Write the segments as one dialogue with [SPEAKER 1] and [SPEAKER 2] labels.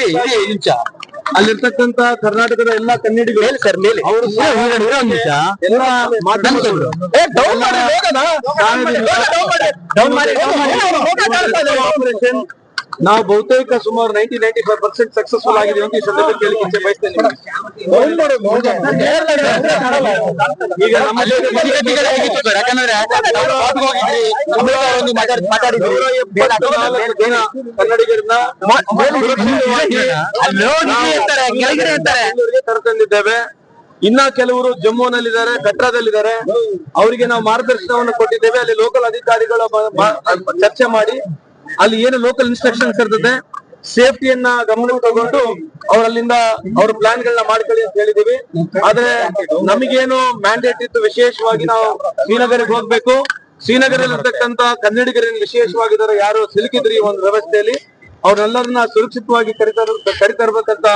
[SPEAKER 1] ನಿಮಿಷ ಅಲ್ಲಿರ್ತಕ್ಕಂತ ಕರ್ನಾಟಕದ ಎಲ್ಲಾ ಕನ್ನಡಿಗರು ಸರ್ ಮೇಲೆ ಅವರು ನಾವು ಬಹುತೇಕ ಸುಮಾರು 95% ಸಕ್ಸಸ್ಫುಲ್ ಆಗಿದೆ ಅಂತ ಈ ಸಂದರ್ಭದಲ್ಲಿ ಕೇಳಿಕ್ಕೆ ಬಯಸ್ತೇನೆ. ಈಗ ನಮ್ಮ ಕನ್ನಡಿಗರನ್ನ ಕರೆತಂದಿದ್ದೇವೆ. ಇನ್ನ ಕೆಲವರು ಜಮ್ಮುನಲ್ಲಿದ್ದಾರೆ, ಕಟ್ರಾದಲ್ಲಿದ್ದಾರೆ. ಅವರಿಗೆ ನಾವು ಮಾರ್ಗದರ್ಶನವನ್ನು ಕೊಟ್ಟಿದ್ದೇವೆ. ಅಲ್ಲಿ ಲೋಕಲ್ ಅಧಿಕಾರಿಗಳ ಚರ್ಚೆ ಮಾಡಿ ಅಲ್ಲಿ ಏನು ಲೋಕಲ್ ಇನ್ಸ್ಟ್ರಕ್ಷನ್ಸ್ ಇರ್ತದೆ ಸೇಫ್ಟಿಯನ್ನ ಗಮನಕ್ಕೆ ತಗೊಂಡು ಅವರಲ್ಲಿಂದ ಅವ್ರ ಪ್ಲಾನ್ ಗಳನ್ನ ಮಾಡ್ಕೊಳ್ಳಿ ಅಂತ ಹೇಳಿದೀವಿ. ಆದ್ರೆ ನಮಗೇನು ಮ್ಯಾಂಡೇಟ್ ಇತ್ತು, ವಿಶೇಷವಾಗಿ ನಾವು ಶ್ರೀನಗರಿಗೆ ಹೋಗ್ಬೇಕು. ಶ್ರೀನಗರಲ್ಲಿರ್ತಕ್ಕಂತ ಕನ್ನಡಿಗರನ್ನು ವಿಶೇಷವಾಗಿದ್ದಾರೆ ಯಾರು ಸಿಲುಕಿದ್ರಿ ಒಂದು ವ್ಯವಸ್ಥೆಯಲ್ಲಿ ಅವ್ರನ್ನೆಲ್ಲರನ್ನ ಸುರಕ್ಷಿತವಾಗಿ ಕರಿತರ್ಬೇಕಂತ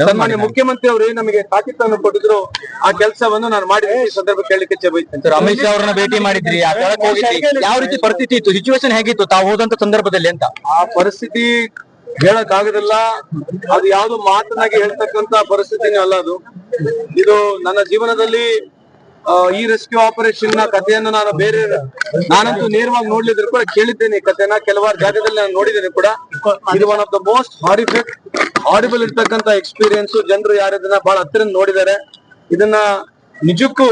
[SPEAKER 1] ಸನ್ಮಾನ್ಯ ಮುಖ್ಯಮಂತ್ರಿ ಅವರು ನಮಗೆ ತಾಕೀತನ್ನು ಕೊಟ್ಟಿದ್ರು. ಆ ಕೆಲಸವನ್ನು ನಾನು ಮಾಡಿದ್ದೀನಿ. ಈ ಸಂದರ್ಭ ಕೇಳಲಿಕ್ಕೆ ಬಯಸ್ತೇನೆ.
[SPEAKER 2] ಅಮಿತ್ ಶಾ ಅವರನ್ನ ಭೇಟಿ ಮಾಡಿದ್ರಿ, ಯಾವ ರೀತಿ ಪರಿಸ್ಥಿತಿ ಇತ್ತು, ಸಿಚುವೇಶನ್ ಹೇಗಿತ್ತು ತಾವು ಹೋದಂತ ಸಂದರ್ಭದಲ್ಲಿ ಅಂತ?
[SPEAKER 1] ಆ ಪರಿಸ್ಥಿತಿ ಹೇಳಕ್ ಆಗುದಿಲ್ಲ. ಅದು ಯಾವ್ದು ಮಾತನಾಗಿ ಹೇಳ್ತಕ್ಕಂತ ಪರಿಸ್ಥಿತಿನೇ ಅಲ್ಲ ಅದು. ಇದು ನನ್ನ ಜೀವನದಲ್ಲಿ ಈ ರೆಸ್ಕ್ಯೂ ಆಪರೇಷನ್ ನ ಕಥೆಯನ್ನು ನಾನಂತೂ ನೇರವಾಗಿ ನೋಡ್ಲಿದ್ರು ಕೂಡ ಕೇಳಿದ್ದೇನೆ. ಈ ಕಥೆನ ಕೆಲವಾರು ಜಾಗದಲ್ಲಿ ನಾನು ನೋಡಿದ್ದೇನೆ ಕೂಡ. ಇದು one of the most horrible ಇರ್ತಕ್ಕಂತ ಎಕ್ಸ್ಪೀರಿಯನ್ಸ್. ಜನರು ಯಾರು ಇದನ್ನ ಬಹಳ ಹತ್ತಿರ ನೋಡಿದ್ದಾರೆ. ಇದನ್ನ ನಿಜಕ್ಕೂ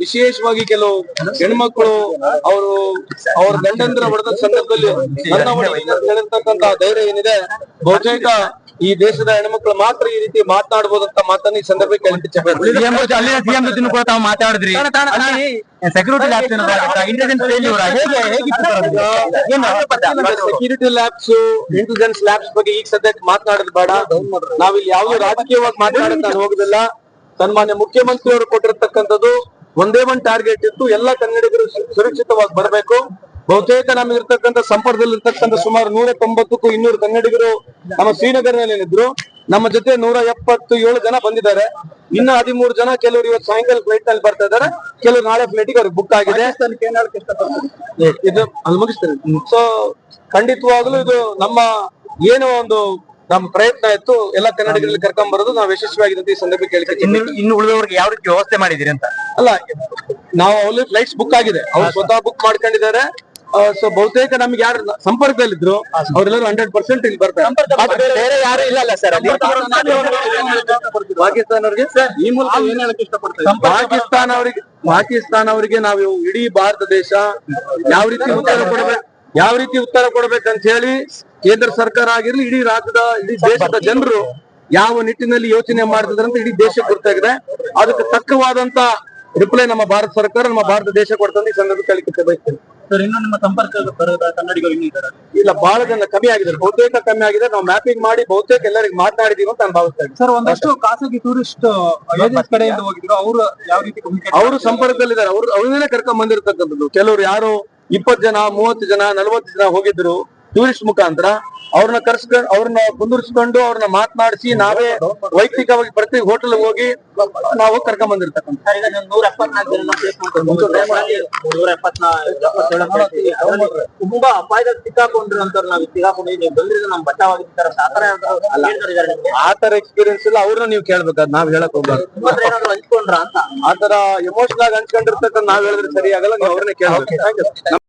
[SPEAKER 1] ವಿಶೇಷವಾಗಿ ಕೆಲವು ಹೆಣ್ಮಕ್ಳು ಅವ್ರ ಗಂಡಂದ್ರ ಹೊಡೆದ ಸಂದರ್ಭದಲ್ಲಿ ಹೇಳಿರ್ತಕ್ಕಂತ ಧೈರ್ಯ ಏನಿದೆ, ಬಹುತೇಕ ಈ ದೇಶದ ಹೆಣ್ಮಕ್ಳು ಮಾತ್ರ ಈ ರೀತಿ ಮಾತನಾಡಬಹುದಂತ ಮಾತನ್ನ ಈ ಸಂದರ್ಭಕ್ಕೆ
[SPEAKER 2] ಮಾತಾಡಿದ್ರಿ.
[SPEAKER 1] ಸೆಕ್ಯೂರಿಟಿ ಲ್ಯಾಬ್ಸ್, ಇಂಟೆಲಿಜೆನ್ಸ್ ಲ್ಯಾಬ್ಸ್ ಬಗ್ಗೆ ಈಗ ಸದ್ಯಕ್ಕೆ ಮಾತನಾಡೋದು ಬೇಡ. ನಾವಿಲ್ಲಿ ಯಾವ್ದು ರಾಜಕೀಯವಾಗಿ ಮಾತನಾಡೋದು ಹೋಗುದಿಲ್ಲ. ಸನ್ಮಾನ್ಯ ಮುಖ್ಯಮಂತ್ರಿ ಅವರು ಕೊಟ್ಟಿರ್ತಕ್ಕಂಥದ್ದು ಒಂದೇ ಒಂದು ಟಾರ್ಗೆಟ್ ಇತ್ತು, ಎಲ್ಲ ಕನ್ನಡಿಗರು ಸುರಕ್ಷಿತವಾಗಿ ಬರಬೇಕು. ಬಹುತೇಕ ನಮಗಿರ್ತಕ್ಕಂಥ ಸಂಪರ್ಕದಲ್ಲಿರ್ತಕ್ಕಂಥ ಸುಮಾರು 190ಕ್ಕೂ 200 ಕನ್ನಡಿಗರು ನಮ್ಮ ಶ್ರೀನಗರನಲ್ಲಿ ಇದ್ರು. ನಮ್ಮ ಜೊತೆ 177 ಜನ ಬಂದಿದ್ದಾರೆ. ಇನ್ನು 13 ಜನ ಕೆಲವರು ಇವತ್ತು ಸಾಯಂಕಾಲ ಫ್ಲೈಟ್ ನಲ್ಲಿ ಬರ್ತಾ ಇದ್ದಾರೆ, ಕೆಲವರು ನಾಳೆ ಫ್ಲೈಟ್ಗೆ ಅವ್ರಿಗೆ ಬುಕ್ ಆಗಿದೆ. ಇದು ಅಲ್ಲಿ ಮುಗಿಸ್ತೇನೆ. ಸೊ ಖಂಡಿತವಾಗ್ಲೂ ಇದು ಏನೋ ಒಂದು ನಮ್ಮ ಪ್ರಯತ್ನ ಇತ್ತು, ಎಲ್ಲ ಕನ್ನಡಿಗರಲ್ಲಿ ಕರ್ಕೊಂಡ್ ಬರೋದು ನಾವು ಯಶಸ್ವಿಯಾಗಿದೆ ಈ ಸಂದರ್ಭ ಕೇಳಿಕೆ.
[SPEAKER 2] ಇನ್ನು ಉಳಿದವರಿಗೆ ಯಾವ ರೀತಿ ವ್ಯವಸ್ಥೆ ಮಾಡಿದಿರಿ ಅಂತ?
[SPEAKER 1] ಅಲ್ಲ, ನಾವು ಅಲ್ಲಿ ಫ್ಲೈಟ್ಸ್ ಬುಕ್ ಆಗಿದೆ, ಅವ್ರು ಸ್ವತಃ ಬುಕ್ ಮಾಡ್ಕೊಂಡಿದ್ದಾರೆ. ಸೊ ಬಹುತೇಕ ನಮ್ಗೆ ಯಾರು ಸಂಪರ್ಕದಲ್ಲಿದ್ರು ಅವರೆಲ್ಲರೂ 100% ಇಲ್ಲಿ ಬರ್ತಾರೆ.
[SPEAKER 2] ಬೇರೆ ಯಾರು ಇಲ್ಲ ಸರ್.
[SPEAKER 1] ಪಾಕಿಸ್ತಾನವ್ರಿಗೆ ಈ ಮೂಲಕ ಏನ್ ಹೇಳಕ್ ಇಷ್ಟಪಡ್ತಾರೆ? ಪಾಕಿಸ್ತಾನ ಅವರಿಗೆ ನಾವು ಇಡೀ ಭಾರತ ದೇಶ ಯಾವ ರೀತಿ ಉತ್ತರ ಕೊಡ್ಬೇಕಂತ ಹೇಳಿ ಕೇಂದ್ರ ಸರ್ಕಾರ ಆಗಿರ್ಲಿ, ಇಡೀ ರಾಜ್ಯದ ಇಡೀ ದೇಶದ ಜನರು ಯಾವ ನಿಟ್ಟಿನಲ್ಲಿ ಯೋಚನೆ ಮಾಡ್ತಿದ್ರೆ ಅಂತ ಇಡೀ ದೇಶಕ್ಕೆ ಗೊತ್ತಾಗಿದೆ. ಅದಕ್ಕೆ ತಕ್ಕವಾದಂತ ರಿಪ್ಲೈ ನಮ್ಮ ಭಾರತ ಸರ್ಕಾರ, ನಮ್ಮ ಭಾರತ ದೇಶ ಕೊಡ್ತಂದು ಈ ಸಂದರ್ಭ ಕೇಳಿಕೆ ಬಯಸ್ತೇನೆ.
[SPEAKER 2] ಸರ್, ಇನ್ನು ನಿಮ್ಮ ಸಂಪರ್ಕ ಕನ್ನಡಿಗರು
[SPEAKER 1] ಇಲ್ಲ, ಬಹಳ ಜನ ಕಮ್ಮಿ ಆಗಿದ್ದಾರೆ, ಬಹುತೇಕ ಕಮ್ಮಿ ಆಗಿದೆ. ನಾವು ಮ್ಯಾಪಿಂಗ್ ಮಾಡಿ ಬಹುತೇಕ ಎಲ್ಲರಿಗೆ ಮಾತನಾಡಿದೀವಿ ಅಂತ ನಾನು ಭಾವಿಸ್ತಾ ಇದ್ದೀನಿ.
[SPEAKER 2] ಸರ್, ಒಂದಷ್ಟು ಖಾಸಗಿ ಟೂರಿಸ್ಟ್ ಕಡೆಯಿಂದ ಹೋಗಿದ್ರು, ಅವರು ಯಾವ ರೀತಿ
[SPEAKER 1] ಅವರು ಸಂಪರ್ಕದಲ್ಲಿದ್ದಾರೆ. ಅವ್ರನ್ನೇ ಕರ್ಕೊಂಡ್ ಬಂದಿರತಕ್ಕಂಥದ್ದು. ಕೆಲವರು ಯಾರು 20 ಜನ 30 ಜನ 40 ಜನ ಹೋಗಿದ್ರು ಟೂರಿಸ್ಟ್ ಮುಖಾಂತರ. ಅವ್ರನ್ನ ಕುಂದಿರಿಸ್ಕೊಂಡು ಅವ್ರನ್ನ ಮಾತನಾಡಿಸಿ ನಾವೇ ವೈಯಕ್ತಿಕವಾಗಿ ಪ್ರತಿ ಹೋಟೆಲ್ ಹೋಗಿ ನಾವು ಕರ್ಕೊಂಡ್ ಬಂದಿರ್ತಕ್ಕಂಥ.
[SPEAKER 2] ತುಂಬಾ ಅಪಾಯದಾಗ ಸಿಕ್ಕಾಕೊಂಡ್ರು ಅಂತ ನಾವು ಸಿಕ್ಕಾಕೊಂಡಿದ್ದೀವಿ, ಬಂದ್ರೆ ನಮ್ ಬಚಾವಾಗಿರ್ತಾರೆ.
[SPEAKER 1] ಆತರ ಎಕ್ಸ್ಪೀರಿಯನ್ಸ್ ಇಲ್ಲ, ಅವ್ರನ್ನ ನೀವು ಕೇಳ್ಬೇಕಾದ್ ನಾವ್ ಹೇಳಕ್ ಹೋಗ್ಬಾರ್ದು.
[SPEAKER 2] ಹಂಚ್ಕೊಂಡ್ರ ಅಂತ
[SPEAKER 1] ಆತರ ಎಮೋಷನಲ್ ಆಗಿ ಹಂಚ್ಕೊಂಡಿರ್ತಕ್ಕಂಥ ನಾವ್ ಹೇಳಿದ್ರೆ ಸರಿ ಆಗಲ್ಲ, ನೀವು ಅವ್ರನ್ನೇ ಕೇಳ್ಬೇಕು.